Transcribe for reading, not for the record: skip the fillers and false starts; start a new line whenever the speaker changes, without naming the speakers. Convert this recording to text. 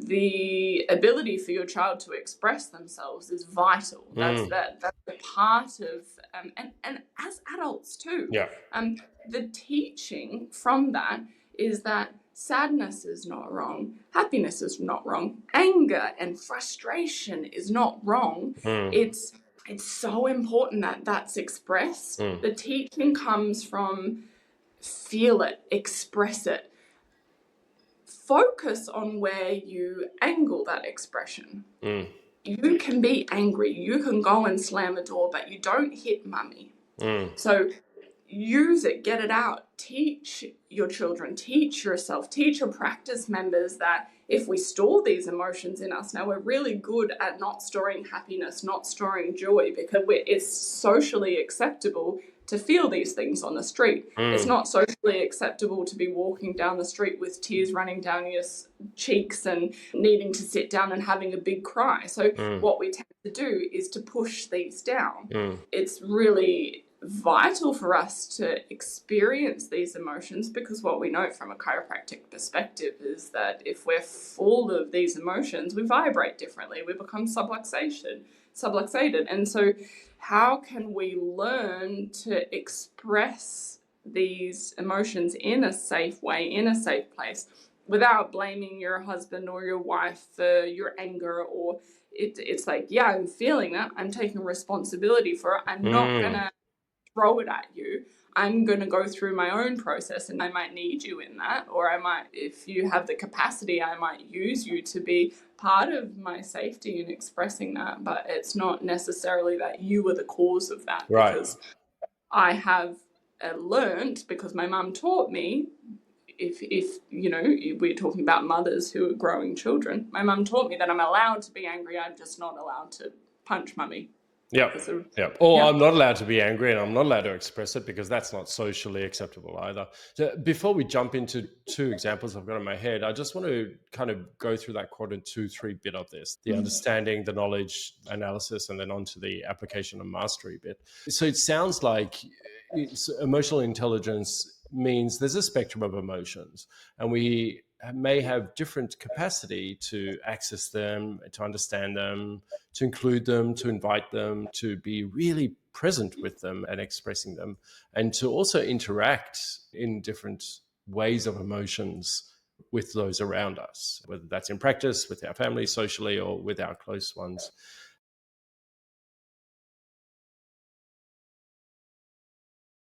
the ability for your child to express themselves is vital. That's a part of, and as adults too.
Yeah.
The teaching from that is that sadness is not wrong, happiness is not wrong, anger and frustration is not wrong. It's so important that that's expressed. The teaching comes from feel it, express it. Focus on where you angle that expression. You can be angry, you can go and slam a door, but you don't hit mummy. So use it, get it out, teach your children, teach yourself, teach your practice members that if we store these emotions in us, now we're really good at not storing happiness, not storing joy, because it's socially acceptable to feel these things on the street. It's not socially acceptable to be walking down the street with tears running down your cheeks and needing to sit down and having a big cry. So what we tend to do is to push these down. It's really vital for us to experience these emotions, because what we know from a chiropractic perspective is that if we're full of these emotions, we vibrate differently, we become subluxated. And so how can we learn to express these emotions in a safe way, in a safe place, without blaming your husband or your wife for your anger? Or it's like, yeah, I'm feeling that, I'm taking responsibility for it, I'm not gonna throw it at you. I'm going to go through my own process, and I might need you in that, or I might, if you have the capacity, I might use you to be part of my safety in expressing that, but it's not necessarily that you were the cause of that.
Right.
Because I have learned, because my mum taught me, if you know, we're talking about mothers who are growing children, my mum taught me that I'm allowed to be angry, I'm just not allowed to punch mummy.
Or I'm not allowed to be angry and I'm not allowed to express it because that's not socially acceptable either. So before we jump into two examples I've got in my head, I just want to kind of go through that quadrant 2-3 bit of this, the understanding, the knowledge, analysis, and then onto the application and mastery bit. So it sounds like emotional intelligence means there's a spectrum of emotions, and we may have different capacity to access them, to understand them, to include them, to invite them, to be really present with them and expressing them, and to also interact in different ways of emotions with those around us, whether that's in practice, with our family, socially, or with our close ones.